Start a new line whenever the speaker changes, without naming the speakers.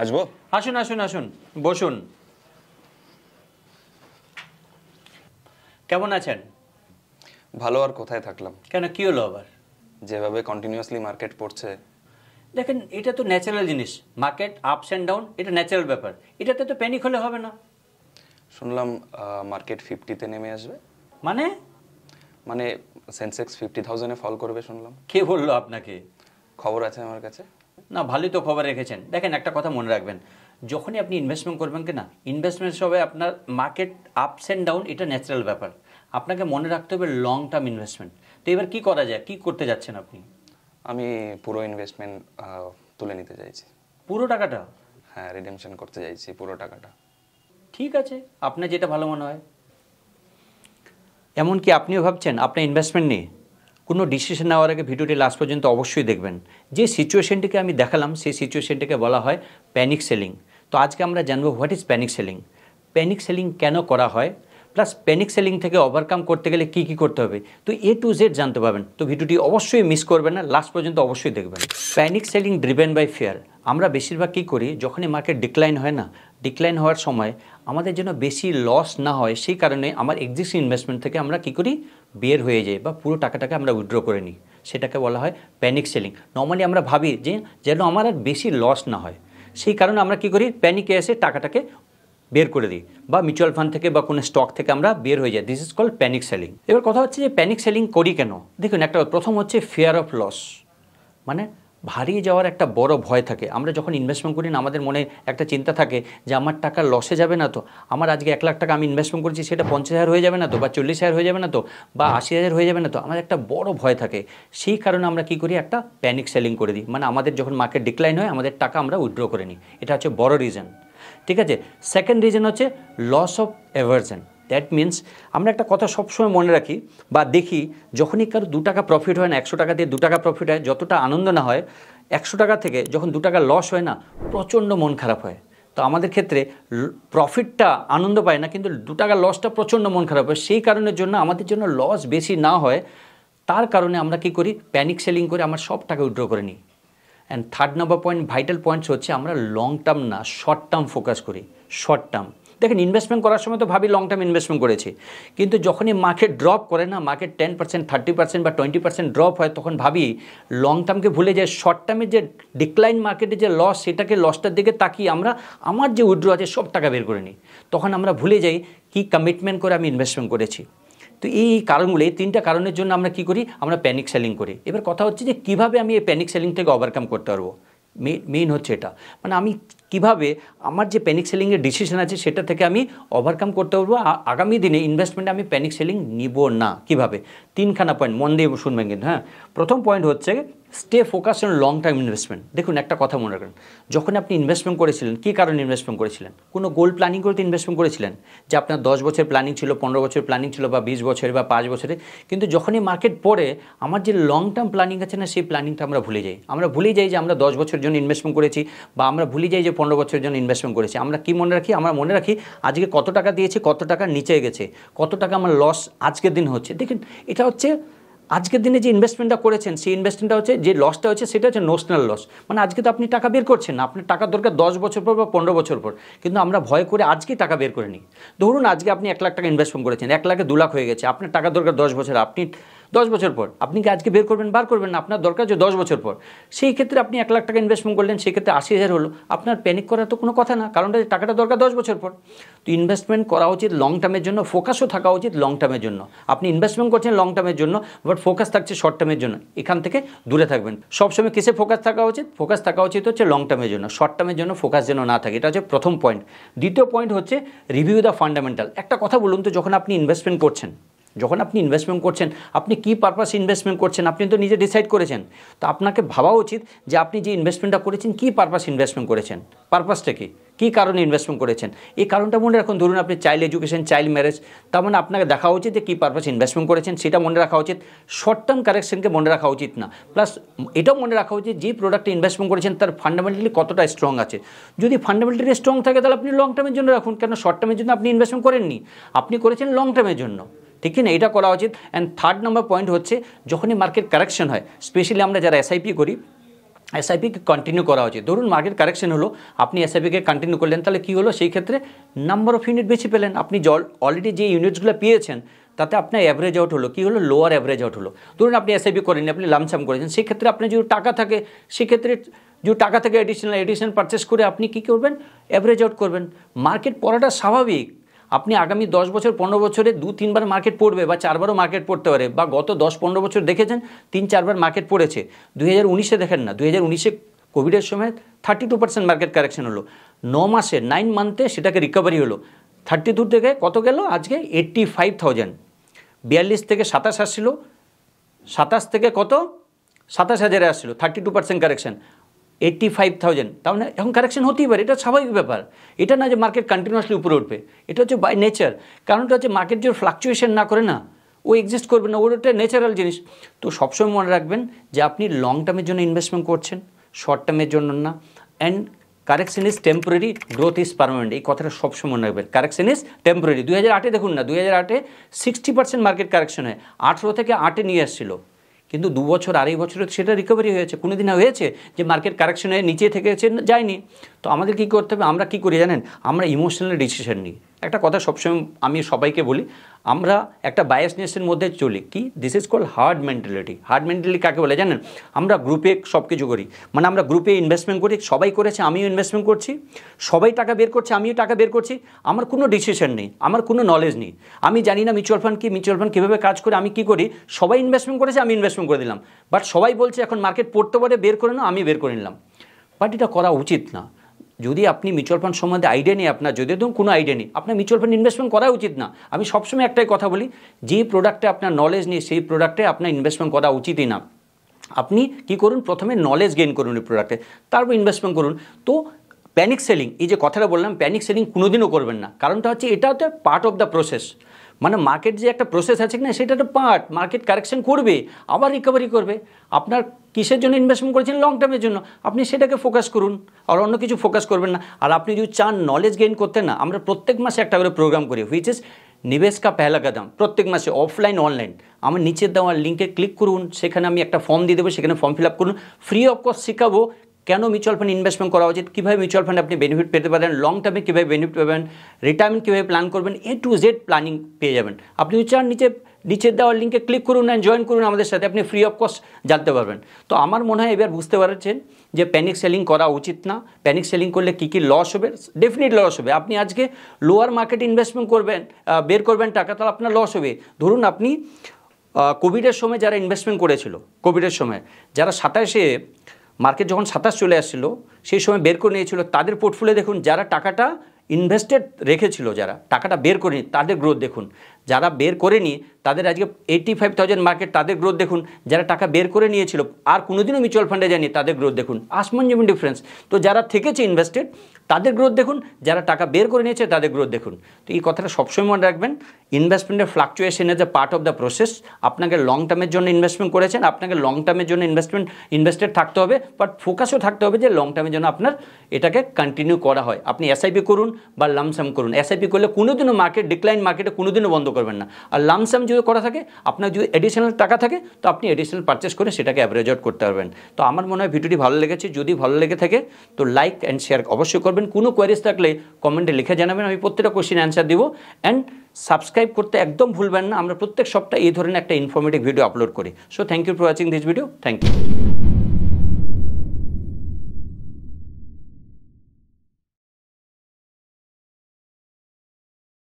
আসবো?
আসুন আসুন আসুন, বসুন। কেমন আছেন?
ভালো আর কোথায় থাকলাম,
কেন, কি হলো আবার?
যেভাবে কন্টিনিউয়াসলি মার্কেট পড়ছে।
দেখেন, এটা তো ন্যাচারাল জিনিস, মার্কেট আপস অ্যান্ড ডাউন, এটা ন্যাচারাল ব্যাপার, এটাতে তো প্যানিক হলে হবে না।
শুনলাম মার্কেট 50-তে নেমে আসবে।
মানে?
মানে সেন্সেক্স 50,000-এ ফল করবে শুনলাম।
কে বললো আপনাকে?
খবর আছে আমার কাছে।
না, ভালোই তো খবর রেখেছেন। দেখেন, একটা কথা মনে রাখবেন, যখনই আপনি ইনভেস্টমেন্ট করবেন কি না, ইনভেস্টমেন্ট সবাই আপনার মার্কেট আপস অ্যান্ড ডাউন, এটা ন্যাচারাল ব্যাপার। আপনাকে মনে রাখতে হবে লং টার্ম ইনভেস্টমেন্ট। তো এবার কি করা যায়, কি করতে যাচ্ছেন আপনি?
আমি পুরো ইনভেস্টমেন্ট তুলে নিতে চাইছি।
পুরো টাকাটা?
হ্যাঁ, রিডেমশন করতে চাইছি পুরো টাকাটা।
ঠিক আছে, আপনার যেটা ভালো মনে হয়। এমনকি আপনিও ভাবছেন আপনার ইনভেস্টমেন্ট নিয়ে? কোনো ডিসিশন নেওয়ার আগে ভিডিওটি লাস্ট পর্যন্ত অবশ্যই দেখবেন। যে সিচুয়েশনটিকে আমি দেখালাম সেই সিচুয়েশনটিকে বলা হয় প্যানিক সেলিং। তো আজকে আমরা জানবো what is panic selling, panic selling কেন করা হয়, প্লাস প্যানিক সেলিং থেকে ওভারকাম করতে গেলে কী কী করতে হবে। তো A to Z জানতে পারবেন। তো ভিডিওটি অবশ্যই মিস করবেন না, লাস্ট পর্যন্ত অবশ্যই দেখবেন। Panic selling driven by fear. আমরা বেশিরভাগ কী করি, যখনই মার্কেট ডিক্লাইন হয় না, ডিক্লাইন হওয়ার সময় আমাদের যেন বেশি লস না হয় সেই কারণে আমার এক্সিস্টিং ইনভেস্টমেন্ট থেকে আমরা কী করি, বের হয়ে যাই বা পুরো টাকাটাকে আমরা উইথড্র করে নিই। সেটাকে বলা হয় প্যানিক সেলিং। নর্মালি আমরা ভাবি যে যেন আমার আর বেশি লস না হয়, সেই কারণে আমরা কী করি, প্যানিকে এসে টাকাটাকে বের করে দিই বা মিউচুয়াল ফান্ড থেকে বা কোনো স্টক থেকে আমরা বের হয়ে যাই। This is called panic selling. এবার কথা হচ্ছে যে প্যানিক সেলিং করি কেন। দেখুন, একটা প্রথম হচ্ছে ফিয়ার অফ লস, মানে হারিয়ে যাওয়ার একটা বড় ভয় থাকে। আমরা যখন ইনভেস্টমেন্ট করি না, আমাদের মনে একটা চিন্তা থাকে যে আমার টাকা লসে যাবে না তো, আমার আজকে 1 লাখ টাকা আমি ইনভেস্টমেন্ট করেছি সেটা 50,000 হয়ে যাবে না তো, বা 40,000 হয়ে যাবে না তো, বা 80,000 হয়ে যাবে না তো, আমার একটা বড় ভয় থাকে। সেই কারণে আমরা কী করি, একটা প্যানিক সেলিং করে দিই। মানে আমাদের যখন মার্কেট ডিক্লাইন হয় আমাদের টাকা আমরা উইথড্র করে নিই। এটা হচ্ছে বড় রিজন। ঠিক আছে, সেকেন্ড রিজন হচ্ছে loss of aversion. That means আমরা একটা কথা সবসময় মনে রাখি বা দেখি, যখনই কারো 2 টাকা প্রফিট হয় না, 100 টাকা দিয়ে 2 টাকা প্রফিট হয়, যতটা আনন্দ না হয় 100 টাকা থেকে যখন 2 টাকা লস হয় না, প্রচণ্ড মন খারাপ হয়। তো আমাদের ক্ষেত্রে প্রফিটটা আনন্দ পায় না, কিন্তু 2 টাকা লসটা প্রচণ্ড মন খারাপ হয়। সেই কারণের জন্য আমাদের জন্য লস বেশি না হয়, তার কারণে আমরা কী করি, প্যানিক সেলিং করে আমার সব টাকা উইথড্র করে নিই। And third number point, vital points হচ্ছে আমরা লং টার্ম না শর্ট টার্ম ফোকাস করি। শর্ট টার্ম, দেখেন ইনভেস্টমেন্ট করার সময় তো ভাবি লং টার্ম ইনভেস্টমেন্ট করেছি, কিন্তু যখনই মার্কেট ড্রপ করে না, মার্কেট 10%, 30% বা 20% ড্রপ হয়, তখন ভাবি লং টার্মকে ভুলে যায়। শর্ট টার্মের যে ডিক্লাইন মার্কেটে যে লস, সেটাকে লসটার দিকে তাকিয়ে আমরা আমার যে উইথড্র আছে সব টাকা বের করে নিই। তখন আমরা ভুলে যাই কি কমিটমেন্ট করে আমি ইনভেস্টমেন্ট করেছি। তো এই কারণগুলো, এই 3টা কারণের জন্য আমরা কী করি, আমরা প্যানিক সেলিং করি। এবার কথা হচ্ছে যে কীভাবে আমি এই প্যানিক সেলিং থেকে ওভারকাম করতে পারবো। মেইন হচ্ছে এটা, মানে আমি কিভাবে আমার যে প্যানিক সেলিংয়ের ডিসিশন আছে সেটা থেকে আমি ওভারকাম করতে পারবো, আগামী দিনে ইনভেস্টমেন্টে আমি প্যানিক সেলিং নিব না। কিভাবে, 3খানা পয়েন্ট মন দিয়ে শুনবেন কিন্তু। হ্যাঁ, প্রথম পয়েন্ট হচ্ছে stay focus on long term investment. দেখুন, একটা কথা মনে রাখবেন, যখন আপনি ইনভেস্টমেন্ট করেছিলেন, কী কারণে ইনভেস্টমেন্ট করেছিলেন? কোনো গোল প্ল্যানিং করতে ইনভেস্টমেন্ট করেছিলেন, যে আপনার 10 বছর প্ল্যানিং ছিল, 15 বছর প্ল্যানিং ছিল, বা 20 বছরে বা 5 বছরে। কিন্তু যখনই মার্কেট পড়ে, আমার যে লং টার্ম প্ল্যানিং আছে না, সেই প্ল্যানিংটা আমরা ভুলে যাই। আমরা ভুলে যাই যে আমরা 10 বছরের জন্য ইনভেস্টমেন্ট করেছি, বা আমরা ভুলে যাই যে 15 বছরের জন্য ইনভেস্টমেন্ট করেছি। আমরা কি মনে রাখি, আমরা মনে রাখি আজকে কত টাকা দিয়েছি, কত টাকা নিচে গেছে, কত টাকা আমার লস আজকের দিন হচ্ছে। দেখুন, এটা হচ্ছে আজকের দিনে যে ইনভেস্টমেন্টটা করেছেন, সেই ইনভেস্টমেন্টটা হচ্ছে, যে লসটা হচ্ছে সেটা হচ্ছে নোশনাল লস। মানে আজকে তো আপনি টাকা বের করছেন না, আপনার টাকা দরকার 10 বছর পর বা 15 বছর পর, কিন্তু আমরা ভয় করে আজকে টাকা বের করে নিই। ধরুন আজকে আপনি 1 লাখ টাকা ইনভেস্টমেন্ট করেছেন, 1 লাখে 2 লাখ হয়ে গেছে, আপনার টাকা দরকার 10 বছর, আপনি 10 বছর পর আপনি কি আজকে বের করবেন? বার করবেন না, আপনার দরকার যে 10 বছর পর। সেই ক্ষেত্রে আপনি 1 লাখ টাকা ইনভেস্টমেন্ট করলেন, সেই ক্ষেত্রে 80,000 হলো, আপনার প্যানিক করার তো কোনো কথা না, কারণ টাকাটা দরকার 10 বছর পর। তো ইনভেস্টমেন্ট করা উচিত লং টার্মের জন্য, ফোকাসও থাকা উচিত লং টার্মের জন্য। আপনি ইনভেস্টমেন্ট করছেন লং টার্মের জন্য, বাট ফোকাস থাকছে শর্ট টার্মের জন্য, এখান থেকে দূরে থাকবেন। সবসময় কিসে ফোকাস থাকা উচিত? ফোকাস থাকা উচিত হচ্ছে লং টার্মের জন্য, শর্ট টার্মের জন্য ফোকাস যেন না থাকে। এটা হচ্ছে প্রথম পয়েন্ট। দ্বিতীয় পয়েন্ট হচ্ছে রিভিউ দ্য ফান্ডামেন্টাল। একটা কথা বলুন তো, যখন আপনি ইনভেস্টমেন্ট করছেন, আপনি কী পারপাস ইনভেস্টমেন্ট করছেন আপনি তো নিজে ডিসাইড করেছেন। তো আপনাকে ভাবা উচিত যে আপনি যে ইনভেস্টমেন্টটা করেছেন কী পারপাস ইনভেস্টমেন্ট করেছেন, পারপাসটা কী কারণে ইনভেস্টমেন্ট করেছেন। এই কারণটা মনে রাখুন। ধরুন আপনি চাইল্ড এডুকেশন, চাইল্ড ম্যারেজ, তার মানে আপনাকে দেখা উচিত যে কী পারপাস ইনভেস্টমেন্ট করেছেন, সেটা মনে রাখা উচিত। শর্ট টার্ম কারেকশনকে মনে রাখা উচিত না। প্লাস এটাও মনে রাখা উচিত যে প্রোডাক্টে ইনভেস্টমেন্ট করেছেন তার ফান্ডামেন্টালি কতটা স্ট্রং আছে। যদি ফান্ডামেন্টালি স্ট্রং থাকে তাহলে আপনি লং টার্মের জন্য রাখুন, কেন শর্ট টার্মের জন্য আপনি ইনভেস্টমেন্ট করেননি, আপনি করেছেন লং টার্মের জন্য। ঠিক না, এটা করা উচিত। অ্যান্ড থার্ড নাম্বার পয়েন্ট হচ্ছে, যখনই মার্কেট কারেকশন হয়, স্পেশালি আমরা যারা এসআইপি করি, এসআইপিকে কন্টিনিউ করা উচিত। ধরুন মার্কেট কারেকশন হলো, আপনি এসআইপিকে কন্টিনিউ করলেন, তাহলে কী হলো, সেই ক্ষেত্রে নাম্বার অফ ইউনিট বেশি পেলেন। আপনি অলরেডি যে ইউনিটসগুলো পেয়েছেন তাতে আপনার অ্যাভারেজ আউট হলো, কী হলো, লোয়ার অ্যাভারেজ আউট হলো। ধরুন আপনি এসআইপি করেননি, আপনি লামসাম করেছেন, সেক্ষেত্রে আপনার যদি টাকা থাকে, সেক্ষেত্রে যদি টাকা থেকে এডিশনাল পারচেস করে আপনি কী করবেন, অ্যাভারেজ আউট করবেন। মার্কেট পড়াটা স্বাভাবিক। আপনি আগামী 10 বছর 15 বছরে 2-3 বার মার্কেট পড়বে বা 4 বারও মার্কেট পড়তে পারে, বা গত 10-15 বছর দেখেছেন 3-4 বার মার্কেট পড়েছে। 2019-এ দেখেন না, 2019-এ কোভিডের সময় 32% মার্কেট কারেকশন হলো, 9 মাসে 9 মান্থে সেটাকে রিকভারি হলো। 32 থেকে কত গেল আজকে 85,000, 42 থেকে 27 আসছিল, 27 থেকে কত 27,000-এ আসছিল, 32% কারেকশন, 85,000। তাহলে এখন কারেকশন হতেই পারে, এটা স্বাভাবিক ব্যাপার। এটা না যে মার্কেট কন্টিনিউয়াসলি উপরে উঠবে, এটা হচ্ছে বাই নেচার। কারণটা হচ্ছে মার্কেট যদি ফ্লাকচুয়েশন না করে না, ও এক্সিস্ট করবে না, ওর একটা ন্যাচারাল জিনিস। তো সবসময় মনে রাখবেন যে আপনি লং টার্মের জন্য ইনভেস্টমেন্ট করছেন, শর্ট টার্মের জন্য না। And correction is temporary, growth is permanent, এই কথাটা সবসময় মনে রাখবেন। Correction is temporary. 2008-এ দেখুন না, 2008-এ 60% মার্কেট কারেকশন হয়, 18 থেকে 8-এ নিয়ে আসছিল, কিন্তু 2 বছর 2.5 বছরে সেটা রিকভারি হয়েছে। কোনো দিন হয়েছে যে মার্কেট কারেকশনে নিচে থেকে যায়নি। তো আমাদের কী করতে হবে, আমরা কী করি জানেন, আমরা ইমোশনাল ডিসিশন নিই। একটা কথা সবসময় আমি সবাইকে বলি, আমরা একটা বায়াসনেসের মধ্যে চলি, কি this is called herd mentality. Herd mentality কাকে বলে জানেন, আমরা গ্রুপে সব কিছু করি, মানে আমরা গ্রুপে ইনভেস্টমেন্ট করি, সবাই করেছে আমিও ইনভেস্টমেন্ট করছি, সবাই টাকা বের করছে আমিও টাকা বের করছি, আমার কোনো ডিসিশন নেই, আমার কোনো নলেজ নেই, আমি জানি না মিউচুয়াল ফান্ড কি, মিউচুয়াল ফান্ড কীভাবে কাজ করে। আমি কী করি, সবাই ইনভেস্টমেন্ট করেছে আমি ইনভেস্টমেন্ট করে দিলাম, বাট সবাই বলছে এখন মার্কেট পড়তে পারে বের করে না, আমি বের করে নিলাম। বাট এটা করা উচিত না। যদি আপনি মিউচুয়াল ফান্ড সম্বন্ধে আইডিয়া নেই আপনার, যদি ধরুন কোনো আইডিয়া নেই, আপনার মিউচুয়াল ফান্ড ইনভেস্টমেন্ট করা উচিত না। আমি সবসময় একটাই কথা বলি, যে প্রোডাক্টে আপনার নলেজ নেই সেই প্রোডাক্টে আপনার ইনভেস্টমেন্ট করা উচিতই না। আপনি কি করুন, প্রথমে নলেজ গেইন করুন এই প্রোডাক্টে, তারপর ইনভেস্টমেন্ট করুন। তো প্যানিক সেলিং, এই যে কথাটা বললাম, প্যানিক সেলিং কোনোদিনও করবেন না। কারণটা হচ্ছে এটা হচ্ছে পার্ট অফ দ্য প্রসেস। মানে মার্কেট যে একটা প্রসেস আছে না, সেটা একটা পার্ট। মার্কেট কারেকশন করবে, আবার রিকভারি করবে। আপনার কিসের জন্য ইনভেস্টমেন্ট করেছেন, লং টার্মের জন্য, আপনি সেটাকে ফোকাস করুন, আর অন্য কিছু ফোকাস করবেন না। আর আপনি যদি চান নলেজ গেইন করতে, না, আমরা প্রত্যেক মাসে একটা করে প্রোগ্রাম করি, হুইচ ইজ নিবেশ কা পেহলা কদম, প্রত্যেক মাসে অফলাইন অনলাইন। আমার নিচের দেওয়া লিঙ্কে ক্লিক করুন, সেখানে আমি একটা ফর্ম দিয়ে দেবো, সেখানে ফর্ম ফিল আপ করুন, ফ্রি অফ কস্ট শেখাবো কেন মিউচুয়াল ফান্ড ইনভেস্টমেন্ট করা উচিত, কীভাবে মিউচুয়াল ফান্ড আপনি বেনিফিট পেতে পারেন, লং টার্মে কীভাবে বেনিফিট পাবেন, রিটায়ারমেন্ট কীভাবে প্ল্যান করবেন, A to Z প্ল্যানিং পেয়ে যাবেন। আপনি চান নিচের দেওয়ার লিঙ্কে ক্লিক করুন অ্যান্ড জয়েন করুন আমাদের সাথে, আপনি ফ্রি অফ কস্ট জানতে পারবেন। তো আমার মনে হয় এবার বুঝতে পারছেন যে প্যানিক সেলিং করা উচিত না। প্যানিক সেলিং করলে কী কী লস হবে, ডেফিনেট লস হবে। আপনি আজকে লোয়ার মার্কেট ইনভেস্টমেন্ট করবেন, বের করবেন টাকা, তাহলে আপনার লস হবে। ধরুন আপনি কোভিডের সময় যারা ইনভেস্টমেন্ট করেছিল, কোভিডের সময় যারা 27-এ মার্কেট যখন 27 চলে আসছিল সেই সময় বের করে নিয়েছিল, তাদের পোর্টফোলিও দেখুন, যারা টাকাটা ইনভেস্টেড রেখেছিল, যারা টাকাটা বের করেনি তাদের গ্রোথ দেখুন, যারা বের করেনি তাদের আজকে 85,000 মার্কেট, তাদের গ্রোথ দেখুন। যারা টাকা বের করে নিয়েছিল আর কোনোদিনও মিউচুয়াল ফান্ডে যায়নি তাদের গ্রোথ দেখুন, আসমান জমিন ডিফারেন্স। তো যারা থেকেছে ইনভেস্টেড তাদের গ্রোথ দেখুন, যারা টাকা বের করে নিয়েছে তাদের গ্রোথ দেখুন। তো এই কথাটা সবসময় মনে রাখবেন, ইনভেস্টমেন্টের fluctuation as a part of the process. আপনাকে লং টার্মের জন্য ইনভেস্টমেন্ট করেছেন, আপনাকে লং টার্মের জন্য ইনভেস্টেড থাকতে হবে, বাট ফোকাসও থাকতে হবে যে লং টার্মের জন্য আপনার এটাকে কন্টিনিউ করা হয়। আপনি এসআইপি করুন বা লামসাম করুন। এসআইপি করলে কোনোদিনও মার্কেট ডিক্লাইন, মার্কেটে কোনোদিনও বন্ধ করবেন না। আর লামসাম যদি করা থাকে, আপনার যদি এডিশনাল টাকা থাকে, তো আপনি এডিশনাল পারচেস করে সেটাকে অ্যাভারেজ আউট করতে পারবেন। তো আমার মনে হয় ভিডিওটি ভালো লেগেছে। যদি ভালো লেগে থাকে তো লাইক অ্যান্ড শেয়ার অবশ্যই করবেন। কোনো কোয়ারিজ থাকলে কমেন্টে লিখে জানাবেন, আমি প্রত্যেকটা কোশ্চেন অ্যান্সার দেবো। অ্যান্ড সাবস্ক্রাইব করতে একদম ভুলবেন না, আমরা প্রত্যেক সপ্তাহে এই ধরনের একটা ইনফরমেটিভ ভিডিও আপলোড করি। So thank you for watching this video, thank you.